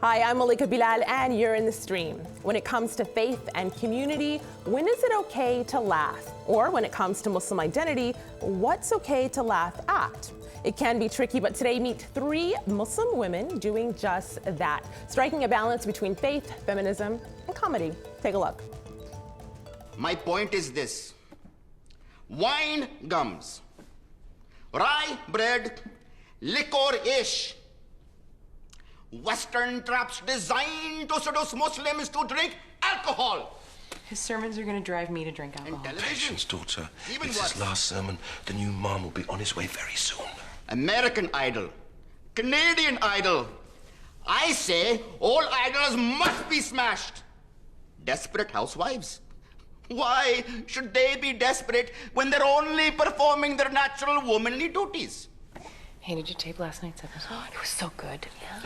Hi, I'm Malika Bilal, and you're in the stream. When it comes to faith and community, when is it okay to laugh? Or when it comes to Muslim identity, what's okay to laugh at? It can be tricky, but today meet 3 Muslim women doing just that, striking a balance between faith, feminism, and comedy. Take a look. My point is this: wine gums, rye bread, licorice, Western traps designed to seduce Muslims to drink alcohol. His sermons are going to drive me to drink alcohol. Patience, daughter. Even it's worse. his last sermon. The new mom will be on his way very soon. American Idol, Canadian Idol. I say all idols must be smashed. Desperate housewives. Why should they be desperate when they're only performing their natural womanly duties? Hey, did you tape last night's episode? It was so good. Yeah.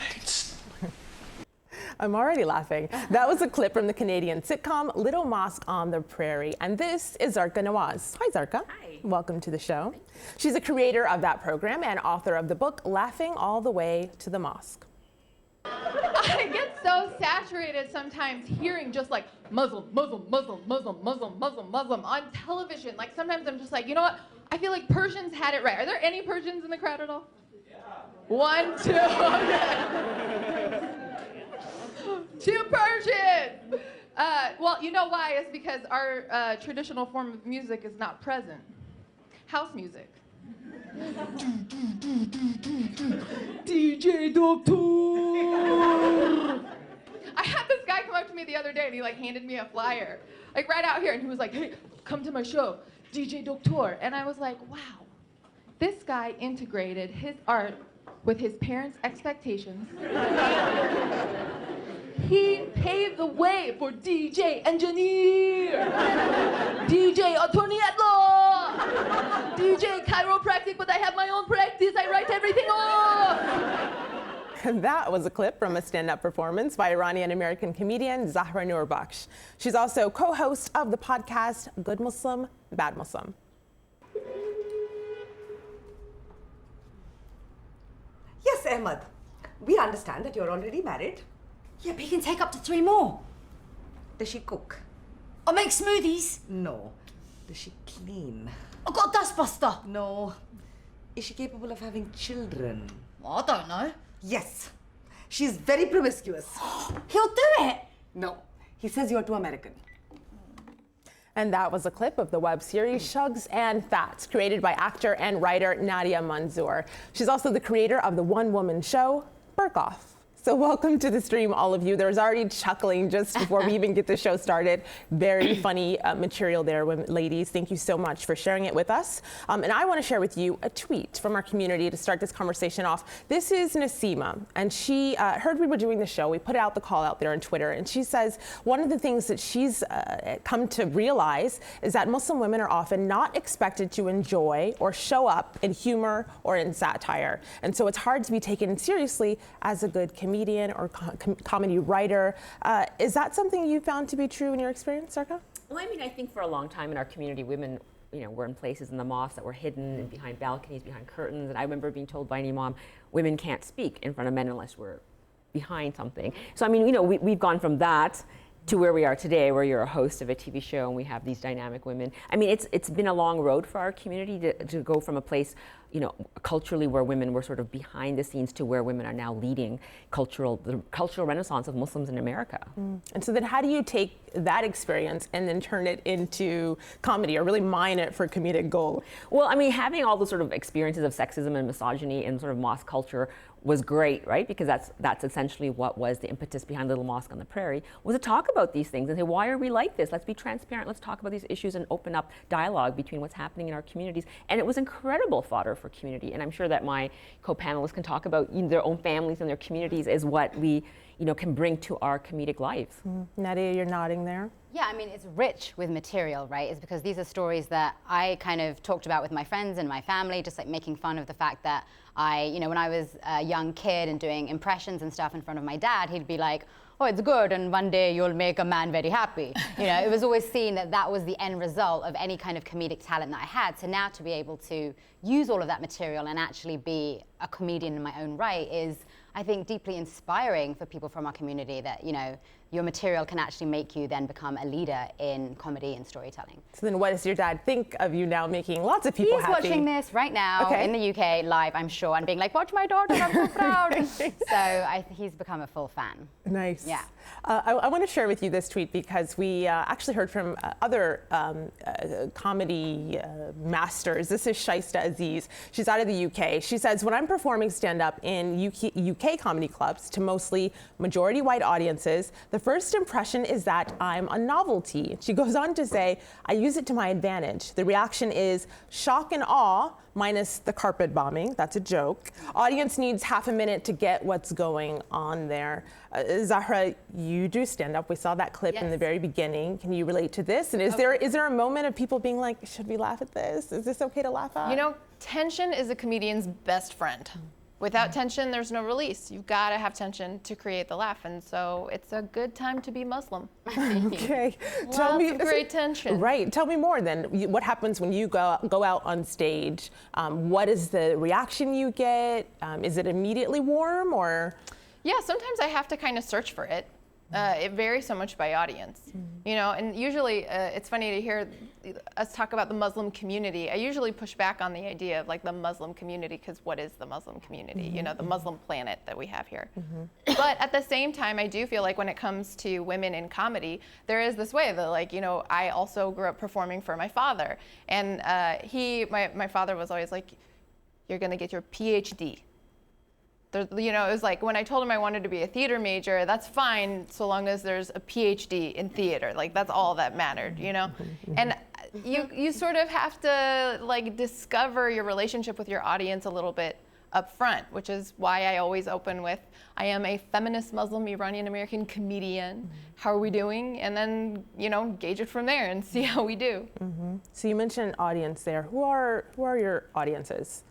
I'm already laughing. That was a clip from the Canadian sitcom Little Mosque on the Prairie. And this is Zarqa Nawaz. Hi, Zarqa. Hi. Welcome to the show. She's a creator of that program and author of the book Laughing All the Way to the Mosque. I get so saturated sometimes hearing just like Muslim, Muslim, Muslim, Muslim, Muslim, Muslim, Muslim on television. Like sometimes I'm just like, you know what? I feel like Persians had it right. Are there any Persians in the crowd at all? Yeah. 1, 2, okay. 2 Persians. Well, you know why? It's because our traditional form of music is not present. House music. DJ Doctor. I had this guy come up to me the other day and he like handed me a flyer, like right out here, and he was like, "Hey, come to my show, DJ Doctor." And I was like, wow, this guy integrated his art with his parents' expectations. He paved the way for DJ Engineer, DJ Attorney at Law, DJ Chiropractic, but I have my own practice, I write everything off. And that was a clip from a stand-up performance by Iranian-American comedian Zahra Noorbakhsh. She's also co-host of the podcast Good Muslim, Bad Muslim. Yes, Ahmed. We understand that you're already married. Yeah, but he can take up to 3 more. Does she cook? Or make smoothies. No. Does she clean? I've got a dustbuster. No. Is she capable of having children? Well, I don't know. Yes. She's very promiscuous. He'll do it. No. He says you're too American. And that was a clip of the web series Shugs and Fats, created by actor and writer Nadia Manzoor. She's also the creator of the one-woman show, Burk Off. So welcome to the stream, all of you. There was already chuckling just before we even get the show started. Very funny material there, ladies. Thank you so much for sharing it with us. And I want to share with you a tweet from our community to start this conversation off. This is Nasima, and she heard we were doing the show. We put out the call out there on Twitter, and she says one of the things that she's come to realize is that Muslim women are often not expected to enjoy or show up in humor or in satire. And so it's hard to be taken seriously as a good comedian or comedy writer. Is that something you found to be true in your experience, Zarqa? Well, I mean, I think for a long time in our community, women, were in places in the mosque that were hidden and behind balconies, behind curtains. And I remember being told by an imam, women can't speak in front of men unless we're behind something. So, I mean, we've gone from that to where we are today, where you're a host of a TV show and we have these dynamic women. I mean, it's been a long road for our community to go from a place, culturally where women were sort of behind the scenes to where women are now leading the cultural renaissance of Muslims in America. And so then how do you take that experience and then turn it into comedy or really mine it for comedic gold? Well, I mean, having all the sort of experiences of sexism and misogyny in sort of mosque culture was great, right? Because that's essentially what was the impetus behind Little Mosque on the Prairie, was to talk about these things and say, why are we like this? Let's be transparent. Let's talk about these issues and open up dialogue between what's happening in our communities. And it was incredible fodder for community. And I'm sure that my co-panelists can talk about their own families and their communities as what we can bring to our comedic lives. Nadia, you're nodding there. Yeah, I mean, it's rich with material, right? It's because these are stories that I kind of talked about with my friends and my family, just like making fun of the fact that when I was a young kid and doing impressions and stuff in front of my dad, he'd be like, oh, it's good, and one day you'll make a man very happy. It was always seen that was the end result of any kind of comedic talent that I had. So now to be able to use all of that material and actually be a comedian in my own right is I think, deeply inspiring for people from our community that, you know, your material can actually make you then become a leader in comedy and storytelling. So then what does your dad think of you now making lots of people happy? He's watching this right now in the UK live, I'm sure, and being like, watch my daughter, I'm so proud. So he's become a full fan. Nice. Yeah. I want to share with you this tweet because we actually heard from other comedy masters. This is Shaista Aziz. She's out of the UK. She says, when I'm performing stand-up in UK comedy clubs to mostly majority white audiences, the first impression is that I'm a novelty. She goes on to say, I use it to my advantage. The reaction is shock and awe, minus the carpet bombing. That's a joke. Audience needs half a minute to get what's going on there. Zahra, you do stand up. We saw that clip in the very beginning. Can you relate to this? And is there a moment of people being like, should we laugh at this? Is this okay to laugh at? You know, tension is a comedian's best friend. Without tension, there's no release. You've got to have tension to create the laugh, and so it's a good time to be Muslim. Okay. Tell me, great tension. Right. Tell me more then. What happens when you go out on stage? What is the reaction you get? Is it immediately warm or? Yeah, sometimes I have to kind of search for it. It varies so much by audience, you know, and usually it's funny to hear us talk about the Muslim community. I usually push back on the idea of like the Muslim community, because what is the Muslim community? You know, the Muslim planet that we have here. But at the same time, I do feel like when it comes to women in comedy, there is this way that, like, you know, I also grew up performing for my father, and my father was always like, you're gonna get your PhD. You know, it was like when I told him I wanted to be a theater major, that's fine so long as there's a PhD in theater. Like, that's all that mattered, you know? And you sort of have to like discover your relationship with your audience a little bit up front, which is why I always open with, I am a feminist Muslim Iranian American comedian. How are we doing? And then, you know, gauge it from there and see how we do. So you mentioned audience there. Who are your audiences?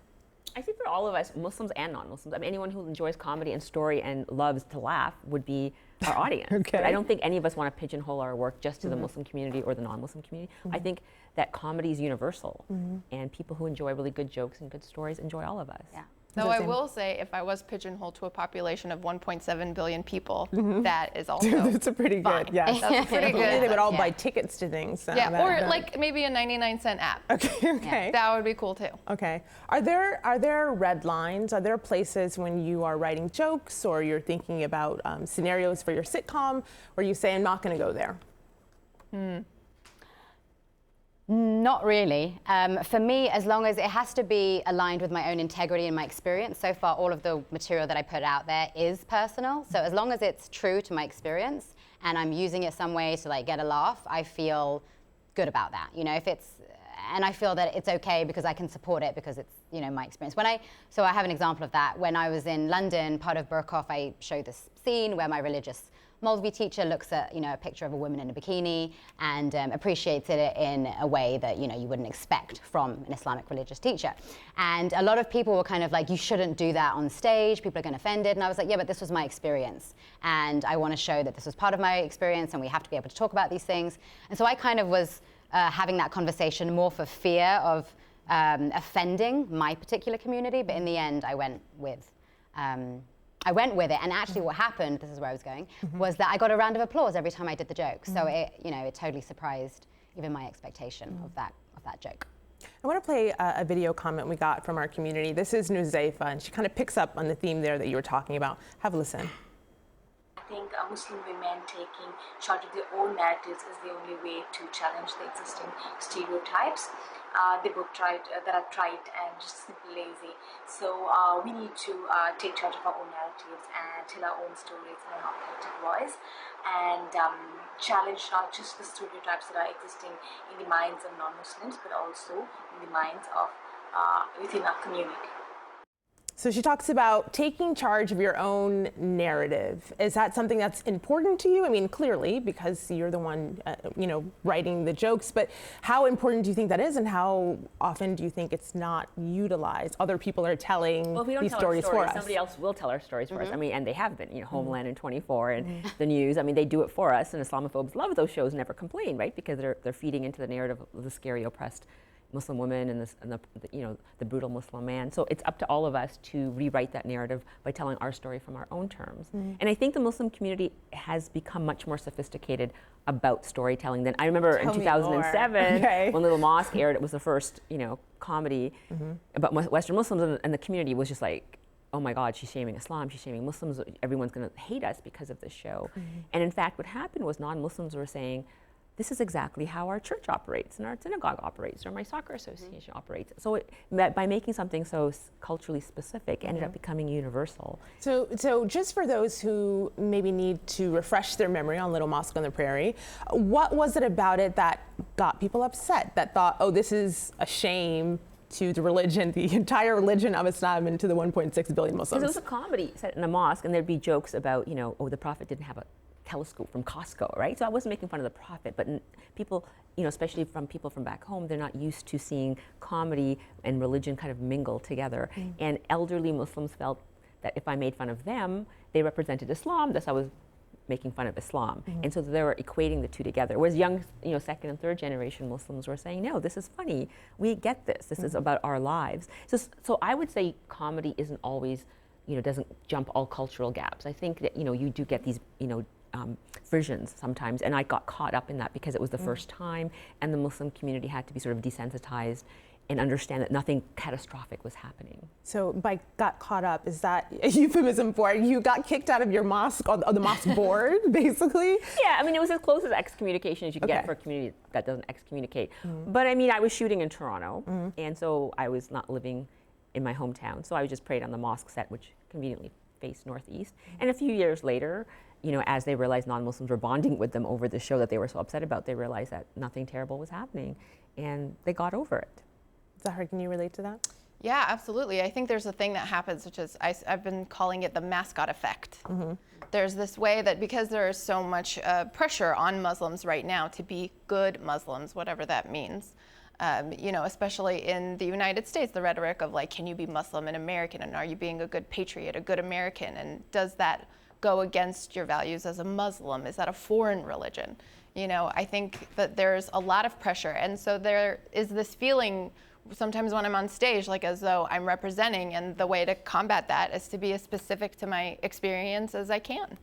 I think for all of us, Muslims and non-Muslims, I mean, anyone who enjoys comedy and story and loves to laugh would be our audience. Okay. But I don't think any of us want to pigeonhole our work just to the Muslim community or the non-Muslim community. I think that comedy is universal, and people who enjoy really good jokes and good stories enjoy all of us. Yeah. Though I will say, if I was pigeonholed to a population of 1.7 billion people, that is also That's a pretty fine. good, yes. That's pretty good. They would all buy tickets to things. Yeah, or like maybe a 99-cent app. Okay. That would be cool too. Okay. Are there red lines? Are there places when you are writing jokes or you're thinking about scenarios for your sitcom where you say, I'm not going to go there? Not really. For me, as long as it has to be aligned with my own integrity and my experience, so far all of the material that I put out there is personal. So as long as it's true to my experience and I'm using it some way to like get a laugh, I feel good about that. You know, if it's, and I feel that it's okay because I can support it because it's, you know, my experience. So I have an example of that. When I was in London, part of Burkoff, I showed this scene where my religious Molvi teacher looks at, you know, a picture of a woman in a bikini and appreciates it in a way that, you know, you wouldn't expect from an Islamic religious teacher. And a lot of people were kind of like, you shouldn't do that on stage, people are going to offend it. And I was like, yeah, but this was my experience. And I want to show that this was part of my experience and we have to be able to talk about these things. And so I kind of was having that conversation more for fear of offending my particular community. But in the end, I went with it, and actually what happened, this is where I was going, was that I got a round of applause every time I did the joke. So it, you know, it totally surprised even my expectation of that joke. I want to play a video comment we got from our community. This is Nuzaifa, and she kind of picks up on the theme there that you were talking about. Have a listen. I think Muslim women taking charge of their own narratives is the only way to challenge the existing stereotypes. They both tried, that are trite and just simply lazy. So we need to take charge of our own narratives and tell our own stories in an authentic voice and challenge not just the stereotypes that are existing in the minds of non-Muslims, but also in the minds of within our community. So she talks about taking charge of your own narrative. Is that something that's important to you? I mean, clearly, because you're the one, you know, writing the jokes, but how important do you think that is, and how often do you think it's not utilized? Other people are telling these stories for us. Somebody else will tell our stories for us. I mean, and they have been, you know, Homeland and 24 and the news. I mean, they do it for us, and Islamophobes love those shows, never complain, right? Because they're feeding into the narrative of the scary, oppressed Muslim woman and the brutal Muslim man. So it's up to all of us to rewrite that narrative by telling our story from our own terms. And I think the Muslim community has become much more sophisticated about storytelling than I remember in 2007 when Little Mosque aired. It was the first comedy about Western Muslims, and the community was just like, oh my God, she's shaming Islam, she's shaming Muslims, everyone's going to hate us because of this show. And in fact, what happened was non-Muslims were saying, this is exactly how our church operates and our synagogue operates or my soccer association operates. So by making something so culturally specific, ended up becoming universal. So just for those who maybe need to refresh their memory on Little Mosque on the Prairie, what was it about it that got people upset, that thought, oh, this is a shame to the religion, the entire religion of Islam, and to the 1.6 billion Muslims? Because it was a comedy set in a mosque, and there'd be jokes about, oh, the Prophet didn't have a telescope from Costco, right? So I wasn't making fun of the Prophet, but people, especially from people from back home, they're not used to seeing comedy and religion kind of mingle together. And elderly Muslims felt that if I made fun of them, they represented Islam, thus I was making fun of Islam. And so they were equating the two together. Whereas young, second and third generation Muslims were saying, no, this is funny. We get this. This is about our lives. So I would say comedy isn't always, doesn't jump all cultural gaps. I think that, you do get these, versions sometimes, and I got caught up in that because it was the first time, and the Muslim community had to be sort of desensitized and understand that nothing catastrophic was happening. So by got caught up, is that a euphemism for it? You got kicked out of your mosque, or the mosque board, basically? Yeah, I mean, it was as close as excommunication as you can get for a community that doesn't excommunicate. But I mean, I was shooting in Toronto, and so I was not living in my hometown, so I was just prayed on the mosque set, which conveniently faced northeast. And a few years later, as they realized non-Muslims were bonding with them over the show that they were so upset about, they realized that nothing terrible was happening, and they got over it. Zahra, can you relate to that? Yeah, absolutely. I think there's a thing that happens, which is I've been calling it the mascot effect. There's this way that because there is so much pressure on Muslims right now to be good Muslims, whatever that means, especially in the United States, the rhetoric of like, can you be Muslim and American, and are you being a good patriot, a good American, and does that go against your values as a Muslim? Is that a foreign religion? I think that there's a lot of pressure, and so there is this feeling sometimes when I'm on stage, like as though I'm representing, and the way to combat that is to be as specific to my experience as I can.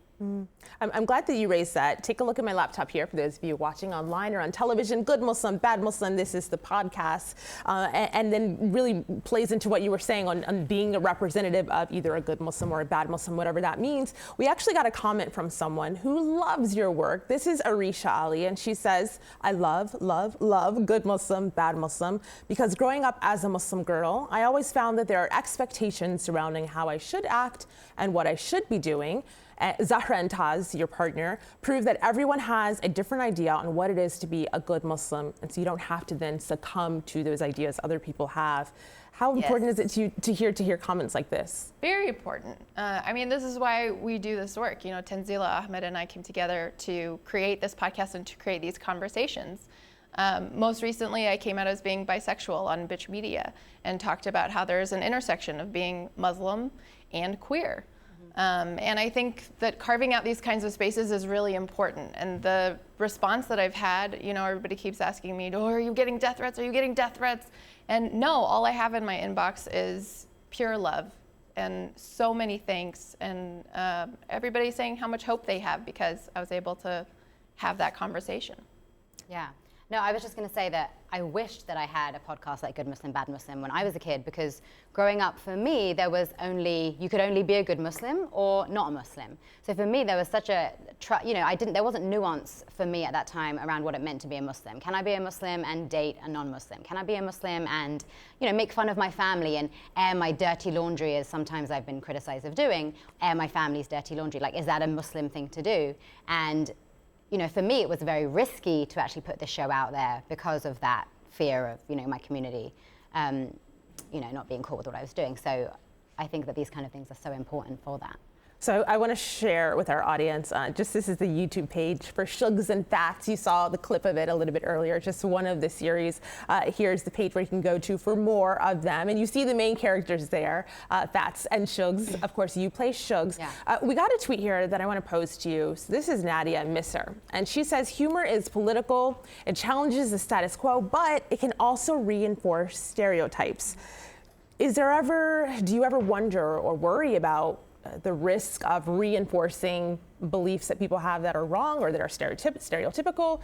I'm glad that you raised that. Take a look at my laptop here for those of you watching online or on television. Good Muslim, bad Muslim, this is the podcast. And then really plays into what you were saying on being a representative of either a good Muslim or a bad Muslim, whatever that means. We actually got a comment from someone who loves your work. This is Arisha Ali, and she says, I love good Muslim, bad Muslim, because growing up as a Muslim girl, I always found that there are expectations surrounding how I should act and what I should be doing. Zahra and Taz, your partner, prove that everyone has a different idea on what it is to be a good Muslim, and so you don't have to then succumb to those ideas other people have. How important is it to hear comments like this? Very important. I mean, this is why we do this work. Tanzila Ahmed and I came together to create this podcast and to create these conversations. Most recently, I came out as being bisexual on Bitch Media and talked about how there's an intersection of being Muslim and queer. And I think that carving out these kinds of spaces is really important. And the response that I've had, everybody keeps asking me, oh, are you getting death threats? Are you getting death threats? And no, all I have in my inbox is pure love and so many thanks. And everybody saying how much hope they have because I was able to have that conversation. Yeah. No, I was just going to say that I wished that I had a podcast like Good Muslim, Bad Muslim when I was a kid, because growing up for me, you could only be a good Muslim or not a Muslim. So for me, there was such a, there wasn't nuance for me at that time around what it meant to be a Muslim. Can I be a Muslim and date a non-Muslim? Can I be a Muslim and, make fun of my family and air my dirty laundry, as sometimes I've been criticized of doing, air my family's dirty laundry? Like, is that a Muslim thing to do? And for me, it was very risky to actually put this show out there because of that fear of, my community, not being caught with what I was doing. So I think that these kind of things are so important for that. So I want to share with our audience, this is the YouTube page for Shugs and Fats. You saw the clip of it a little bit earlier, just one of the series. Here's the page where you can go to for more of them. And you see the main characters there, Fats and Shugs. Of course, you play Shugs. Yeah. We got a tweet here that I want to pose to you. So this is Nadia, miss her. And she says, humor is political, it challenges the status quo, but it can also reinforce stereotypes. Do you ever wonder or worry about the risk of reinforcing beliefs that people have that are wrong or that are stereotypical?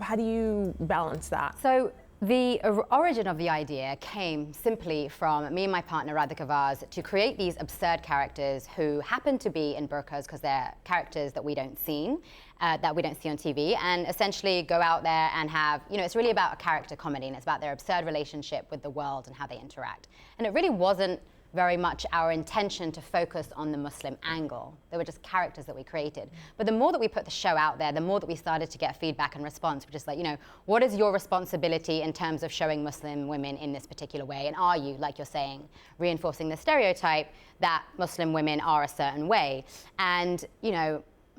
How do you balance that? So the origin of the idea came simply from me and my partner Zarqa Nawaz to create these absurd characters who happen to be in burqas because they're characters that we don't see on TV, and essentially go out there and have, it's really about a character comedy, and it's about their absurd relationship with the world and how they interact. And it really wasn't very much our intention to focus on the Muslim angle. They were just characters that we created. But the more that we put the show out there, the more that we started to get feedback and response, which is like, what is your responsibility in terms of showing Muslim women in this particular way? And are you, like you're saying, reinforcing the stereotype that Muslim women are a certain way? And,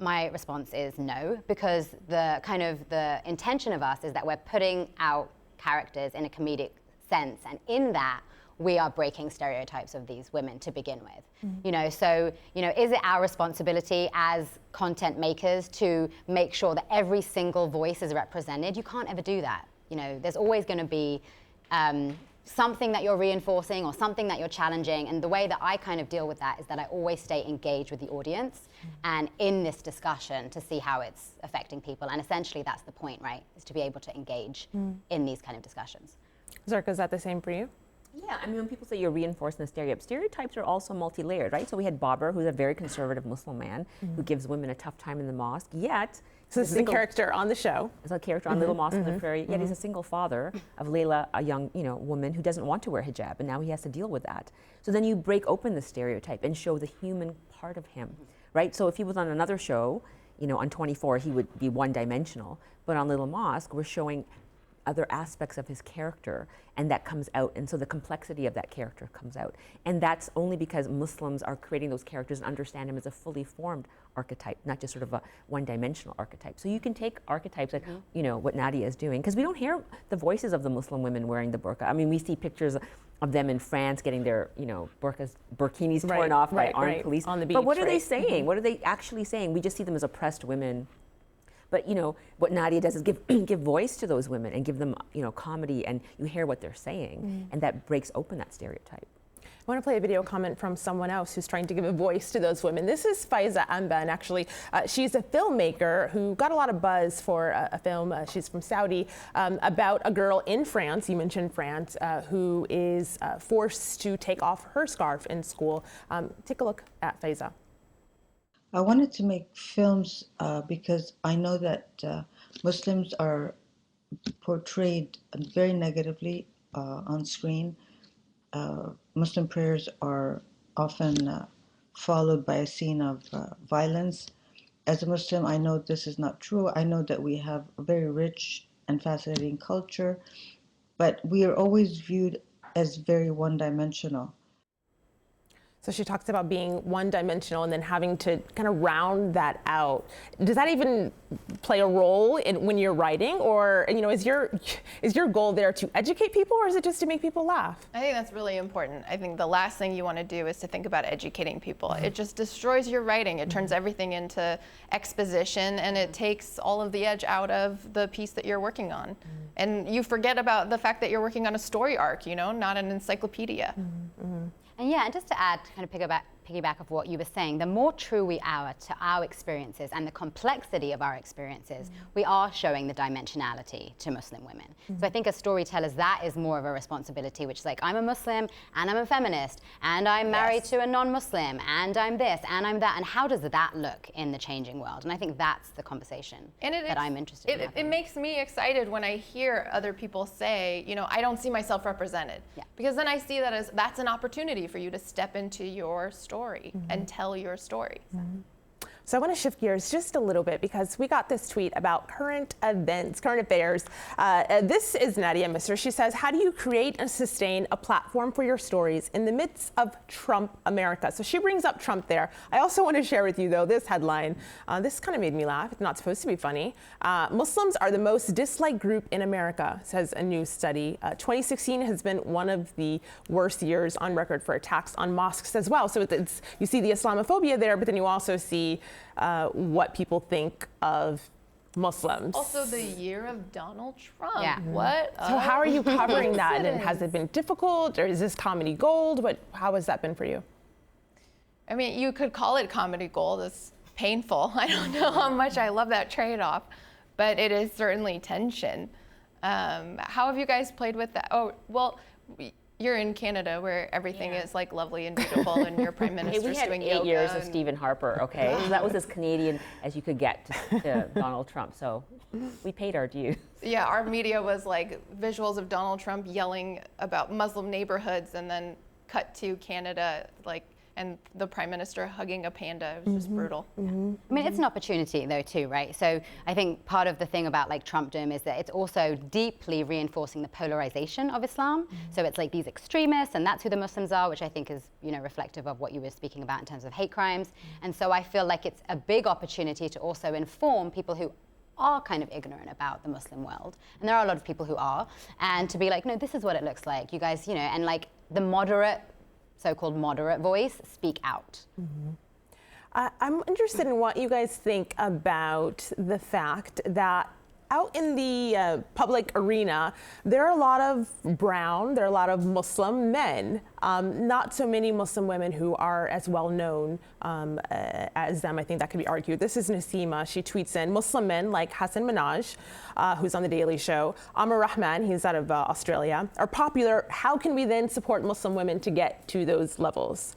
my response is no, because the intention of us is that we're putting out characters in a comedic sense, and in that, we are breaking stereotypes of these women to begin with. Is it our responsibility as content makers to make sure that every single voice is represented? You can't ever do that. There's always going to be something that you're reinforcing or something that you're challenging, and the way that I kind of deal with that is that I always stay engaged with the audience and in this discussion to see how it's affecting people, and essentially that's the point, right, is to be able to engage in these kind of discussions. Zarqa, is that the same for you? Yeah, when people say you're reinforcing the stereotypes are also multi-layered, right? So we had Babar, who's a very conservative Muslim man who gives women a tough time in the mosque, yet... So this is a character on the show. It's a character on Little Mosque on the Prairie, yet he's a single father of Layla, a young woman who doesn't want to wear hijab, and now he has to deal with that. So then you break open the stereotype and show the human part of him, right? So if he was on another show, on 24, he would be one-dimensional, but on Little Mosque, we're showing other aspects of his character, and that comes out, and so the complexity of that character comes out. And that's only because Muslims are creating those characters and understand him as a fully formed archetype, not just sort of a one-dimensional archetype. So you can take archetypes like, what Nadia is doing, because we don't hear the voices of the Muslim women wearing the burqa. I mean, we see pictures of them in France getting their, burkinis torn off by armed police. On the beach, but what are they saying? What are they actually saying? We just see them as oppressed women. But what Nadia does is give voice to those women and give them comedy, and you hear what they're saying, and that breaks open that stereotype. I want to play a video comment from someone else who's trying to give a voice to those women. This is Faiza Amba, and actually she's a filmmaker who got a lot of buzz for a film, she's from Saudi, about a girl in France, you mentioned France, who is forced to take off her scarf in school. Take a look at Faiza. I wanted to make films because I know that Muslims are portrayed very negatively on screen. Muslim prayers are often followed by a scene of violence. As a Muslim, I know this is not true. I know that we have a very rich and fascinating culture, but we are always viewed as very one-dimensional. So she talks about being one-dimensional and then having to kind of round that out. Does that even play a role in when you're writing, or is your goal there to educate people, or is it just to make people laugh? I think that's really important. I think the last thing you want to do is to think about educating people. It just destroys your writing. It turns everything into exposition, and it takes all of the edge out of the piece that you're working on. And you forget about the fact that you're working on a story arc, not an encyclopedia. And yeah, and just to add, kind of piggyback of what you were saying, the more true we are to our experiences and the complexity of our experiences, we are showing the dimensionality to Muslim women. So I think as storytellers, that is more of a responsibility, which is like, I'm a Muslim and I'm a feminist and I'm married to a non-Muslim and I'm this and I'm that, and how does that look in the changing world? And I think that's the conversation that I'm interested in. It makes me excited when I hear other people say, I don't see myself represented. Because then I see that as that's an opportunity for you to step into your story and tell your story. So I want to shift gears just a little bit because we got this tweet about current events, current affairs. This is Nadia Misser. She says, how do you create and sustain a platform for your stories in the midst of Trump America? So she brings up Trump there. I also want to share with you, though, this headline. This kind of made me laugh. It's not supposed to be funny. Muslims are the most disliked group in America, says a new study. 2016 has been one of the worst years on record for attacks on mosques as well. So you see the Islamophobia there, but then you also see what people think of Muslims. Also the year of Donald Trump. Yeah. What? So how are you covering that? And has it been difficult, or is this comedy gold? How has that been for you? I mean, you could call it comedy gold. It's painful. I don't know how much I love that trade-off, but it is certainly tension. How have you guys played with that? Oh, well, you're in Canada where everything is like lovely and beautiful, and your prime minister's doing yoga. We had 8 years of Stephen Harper, okay? So that was as Canadian as you could get to Donald Trump. So we paid our dues. Yeah, our media was like visuals of Donald Trump yelling about Muslim neighborhoods, and then cut to Canada, and the prime minister hugging a panda. It was just brutal. I mean, it's an opportunity though too, right? So I think part of the thing about like Trumpdom is that it's also deeply reinforcing the polarization of Islam. So it's like these extremists, and that's who the Muslims are, which I think is, reflective of what you were speaking about in terms of hate crimes. And so I feel like it's a big opportunity to also inform people who are kind of ignorant about the Muslim world. And there are a lot of people who are. And to be like, no, this is what it looks like. You guys, and like the so-called moderate voice, speak out. I'm interested in what you guys think about the fact that out in the public arena, there are a lot of brown, there are a lot of Muslim men, not so many Muslim women who are as well known as them. I think that could be argued. This is Nasima. She tweets in, Muslim men like Hassan Minhaj, who's on The Daily Show, Amr Rahman, he's out of Australia, are popular. How can we then support Muslim women to get to those levels?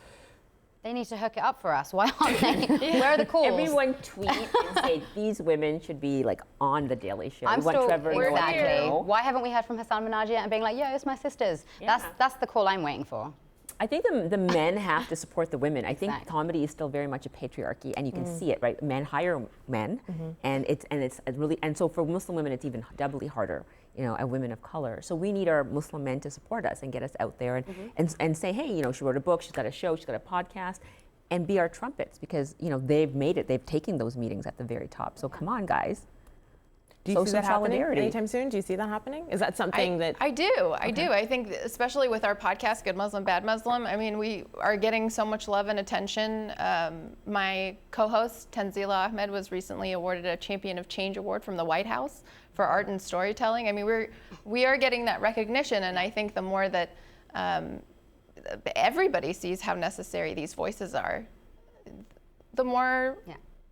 They need to hook it up for us. Why aren't they? Where are the calls? Everyone tweet and say these women should be like on The Daily Show. I'm we want Trevor Noah. Exactly. Why haven't we heard from Hassan Minhaj yet and being like, yo, it's my sisters? Yeah. That's the call I'm waiting for. I think the men have to support the women. I think comedy is still very much a patriarchy, and you can see it, right? Men hire men, and it's really, and so for Muslim women, it's even doubly harder, and women of color. So we need our Muslim men to support us and get us out there and say, hey, she wrote a book, she's got a show, she's got a podcast, and be our trumpets, because they've made it, they've taken those meetings at the very top. So come on, guys. Do you see that happening anytime soon? Do you see that happening? Is that something that... I do. I think especially with our podcast, Good Muslim, Bad Muslim, I mean, we are getting so much love and attention. My co-host, Tanzila Ahmed, was recently awarded a Champion of Change Award from the White House for art and storytelling. I mean, we are getting that recognition, and I think the more that everybody sees how necessary these voices are, the more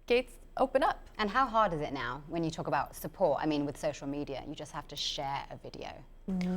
gates open up. And how hard is it now when you talk about support? I mean, with social media, you just have to share a video.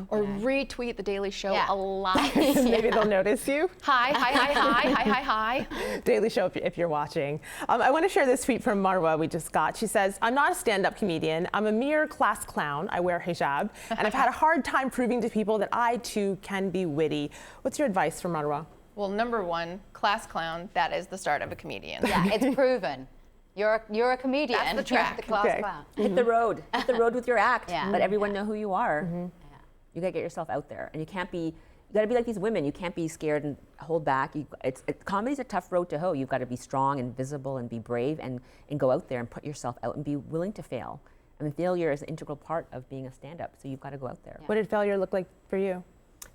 Or retweet The Daily Show a lot. Maybe they'll notice you. Hi. Daily Show if you're watching. I want to share this tweet from Marwa we just got. She says, I'm not a stand-up comedian. I'm a mere class clown. I wear hijab. And I've had a hard time proving to people that I, too, can be witty. What's your advice for Marwa? Well, number one, class clown, that is the start of a comedian. Yeah, it's proven. You're a comedian. That's the track. The class clown. Hit the road. Hit the road with your act. Let everyone know who you are. You gotta get yourself out there, and you gotta be like these women. You can't be scared and hold back. Comedy's a tough road to hoe. You've got to be strong and visible and be brave and go out there and put yourself out and be willing to fail. I mean, failure is an integral part of being a stand-up, so you've got to go out there. What did failure look like for you?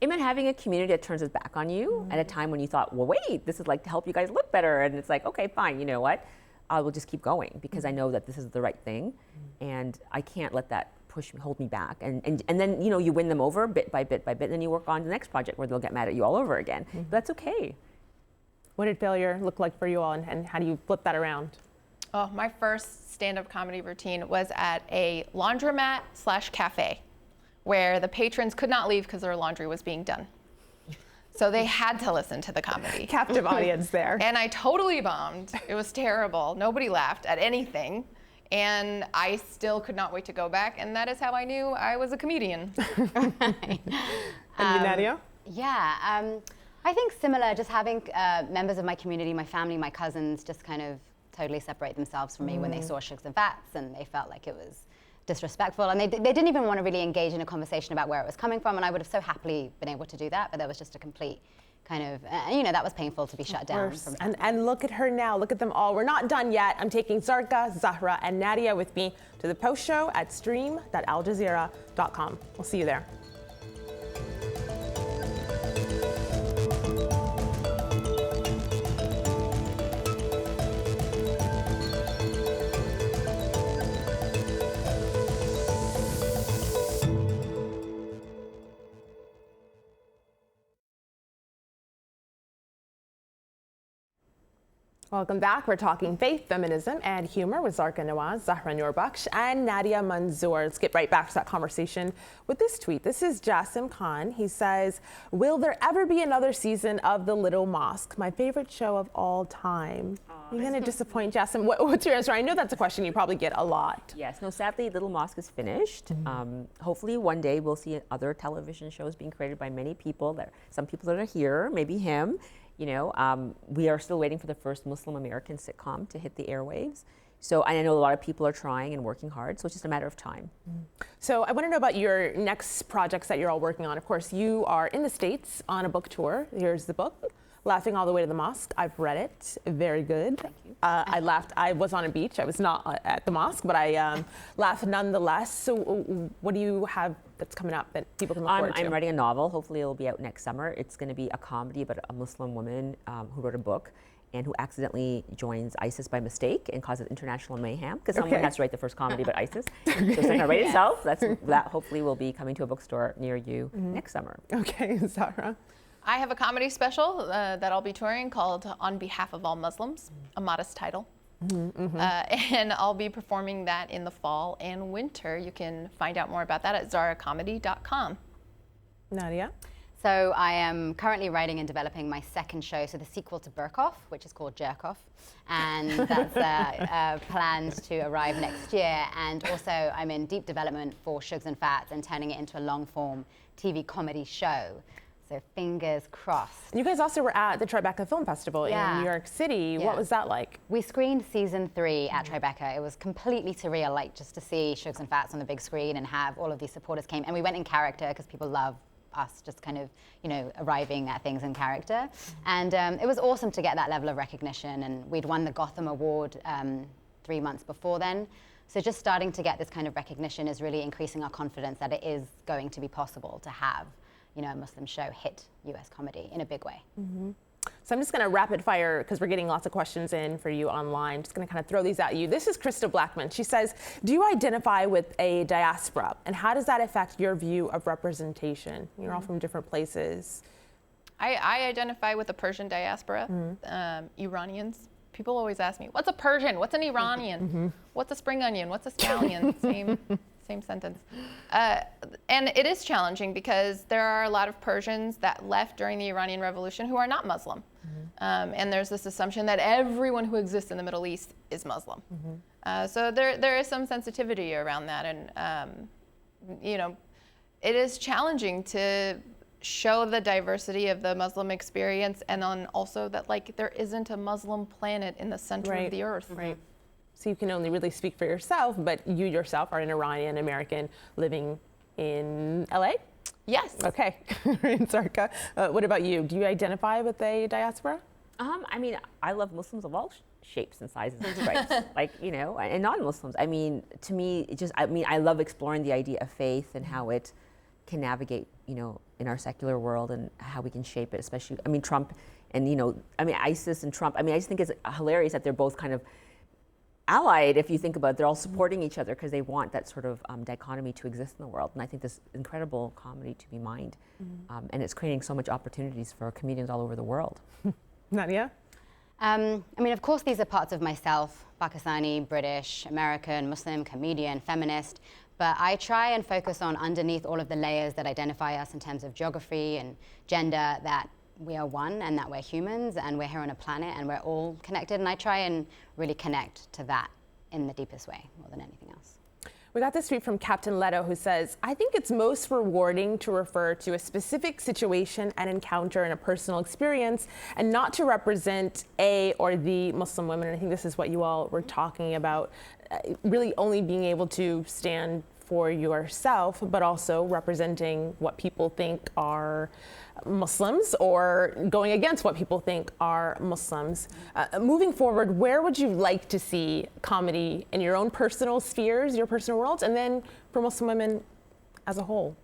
It meant having a community that turns its back on you at a time when you thought, well, wait, this is like to help you guys look better, and it's like, okay, fine, you know what? I will just keep going because I know that this is the right thing, and I can't let that hold me back. And then you win them over bit by bit, and then you work on the next project where they'll get mad at you all over again. But that's okay. What did failure look like for you all, and how do you flip that around? Oh, my first stand-up comedy routine was at a laundromat/cafe where the patrons could not leave because their laundry was being done. So they had to listen to the comedy. Captive audience there. And I totally bombed. It was terrible. Nobody laughed at anything. And I still could not wait to go back. And that is how I knew I was a comedian. And you, Nadia? Yeah, I think similar, just having members of my community, my family, my cousins, just kind of totally separate themselves from me when they saw Shugs and Fats, and they felt like it was disrespectful, and they didn't even want to really engage in a conversation about where it was coming from, and I would have so happily been able to do that, but there was just a complete kind of, that was painful to be shut down. And look at her now, look at them all. We're not done yet. I'm taking Zarqa, Zahra, and Nadia with me to the post show at stream.aljazeera.com. We'll see you there. Welcome back. We're talking faith, feminism, and humor with Zarqa Nawaz, Zahra Noorbakhsh, and Nadia Manzoor. Let's get right back to that conversation with this tweet. This is Jassim Khan. He says, will there ever be another season of The Little Mosque? My favorite show of all time. You're going to disappoint, Jassim. What's your answer? I know that's a question you probably get a lot. Yes. No, sadly, Little Mosque is finished. Hopefully one day we'll see other television shows being created by many people. Some people that are here, maybe him. We are still waiting for the first Muslim American sitcom to hit the airwaves. So I know a lot of people are trying and working hard, so it's just a matter of time. So I want to know about your next projects that you're all working on. Of course, you are in the States on a book tour. Here's the book, Laughing All the Way to the Mosque. I've read it. Very good. Thank you. I laughed. I was on a beach. I was not at the mosque, but I laughed nonetheless. So what do you have that's coming up that people can look forward to? I'm writing a novel. Hopefully it'll be out next summer. It's going to be a comedy about a Muslim woman who wrote a book and who accidentally joins ISIS by mistake and causes international mayhem, because someone has to write the first comedy about ISIS. So it's not going to write itself. That hopefully will be coming to a bookstore near you next summer. Okay, Zahra. I have a comedy special that I'll be touring called On Behalf of All Muslims, a modest title. And I'll be performing that in the fall and winter. You can find out more about that at zaracomedy.com. Nadia? So I am currently writing and developing my second show, so the sequel to Burk Off, which is called Jerk Off, and that's planned to arrive next year. And also I'm in deep development for Shugs and Fats and turning it into a long-form TV comedy show. So fingers crossed. You guys also were at the Tribeca Film Festival in New York City. Yeah. What was that like? We screened season 3 at Tribeca. It was completely surreal, like just to see Shugs and Fats on the big screen and have all of these supporters came. And we went in character because people love us just kind of, arriving at things in character. And it was awesome to get that level of recognition. And we'd won the Gotham Award 3 months before then. So just starting to get this kind of recognition is really increasing our confidence that it is going to be possible to have a Muslim show hit US comedy in a big way. So I'm just going to rapid fire, because we're getting lots of questions in for you online. Just going to kind of throw these at you. This is Krista Blackman. She says, do you identify with a diaspora? And how does that affect your view of representation? You're all from different places. I identify with the Persian diaspora, Iranians. People always ask me, what's a Persian? What's an Iranian? What's a spring onion? What's a scallion? Same sentence. And it is challenging because there are a lot of Persians that left during the Iranian Revolution who are not Muslim. And there's this assumption that everyone who exists in the Middle East is Muslim. So there is some sensitivity around that. And, it is challenging to show the diversity of the Muslim experience, and then also that there isn't a Muslim planet in the center of the earth. Right. So you can only really speak for yourself, but you yourself are an Iranian American living in LA? Yes. Okay. In Zarqa. What about you? Do you identify with a diaspora? I love Muslims of all shapes and sizes and stripes, and non-Muslims. To me, I love exploring the idea of faith and how it can navigate, in our secular world and how we can shape it, especially, Trump and, ISIS and Trump. I just think it's hilarious that they're both kind of allied, if you think about it. They're all supporting each other because they want that sort of dichotomy to exist in the world. And I think this incredible comedy to be mined. And it's creating so much opportunities for comedians all over the world. Nadia? Of course, these are parts of myself, Pakistani, British, American, Muslim, comedian, feminist, but I try and focus on underneath all of the layers that identify us in terms of geography and gender, that we are one and that we're humans and we're here on a planet and we're all connected. And I try and really connect to that in the deepest way more than anything else. We got this tweet from Captain Leto who says, I think it's most rewarding to refer to a specific situation and encounter in a personal experience and not to represent a or the Muslim women. And I think this is what you all were talking about, really only being able to stand for yourself, but also representing what people think are Muslims or going against what people think are Muslims. Moving forward, where would you like to see comedy in your own personal spheres, your personal worlds, and then for Muslim women as a whole?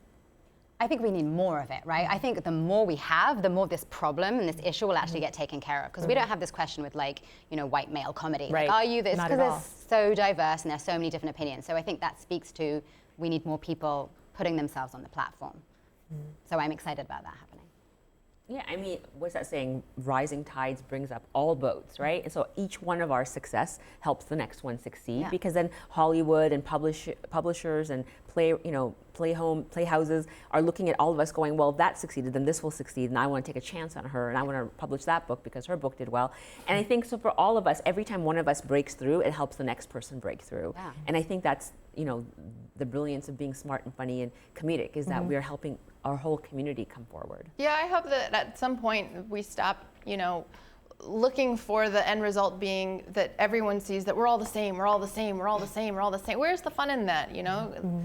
I think we need more of it, right? I think the more we have, the more this problem and this issue will actually get taken care of. Because we don't have this question with, like, you know, white male comedy. Right. Like, are you this? Not Because at all. it's so diverse and there's so many different opinions. So I think that speaks to we need more people putting themselves on the platform. So I'm excited about that happening. Yeah, I mean, what's that saying? Rising tides brings up all boats, right? And so each one of our success helps the next one succeed, Yeah. because then Hollywood and publishers and playhouses are looking at all of us going, well, if that succeeded, then this will succeed, and I want to take a chance on her, and I want to publish that book because her book did well. And I think so for all of us, every time one of us breaks through, it helps the next person break through. Yeah. And I think that's, you know, the brilliance of being smart and funny and comedic is that we're helping our whole community come forward. Yeah, I hope that at some point we stop, you know, looking for the end result being that everyone sees that we're all the same, we're all the same, we're all the same, we're all the same. Where's the fun in that, you know?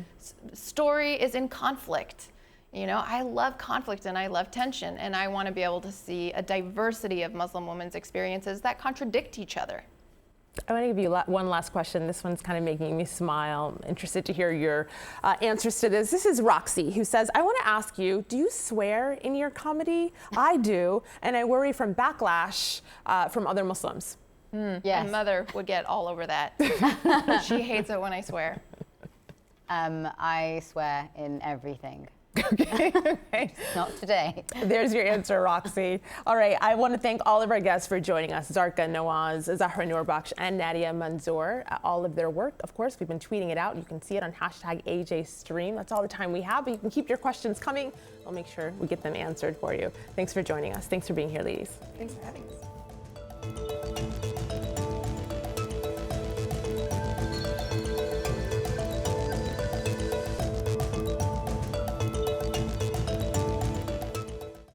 Story is in conflict. You know, I love conflict and I love tension, and I want to be able to see a diversity of Muslim women's experiences that contradict each other. I want to give you one last question. This one's kind of making me smile. I'm interested to hear your answers to this. This is Roxy, who says, I want to ask you, do you swear in your comedy? I do, and I worry from backlash from other Muslims. Yes. My mother would get all over that. She hates it when I swear. I swear in everything. Okay. Not today. There's your answer, Roxy. All right, I want to thank all of our guests for joining us, Zarqa Nawaz, Zahra Noorbakhsh, and Nadia Manzoor. All of their work, of course, we've been tweeting it out. You can see it on #AJStream. That's all the time we have, but you can keep your questions coming. I'll make sure we get them answered for you. Thanks for joining us. Thanks for being here, ladies. Thanks for having us.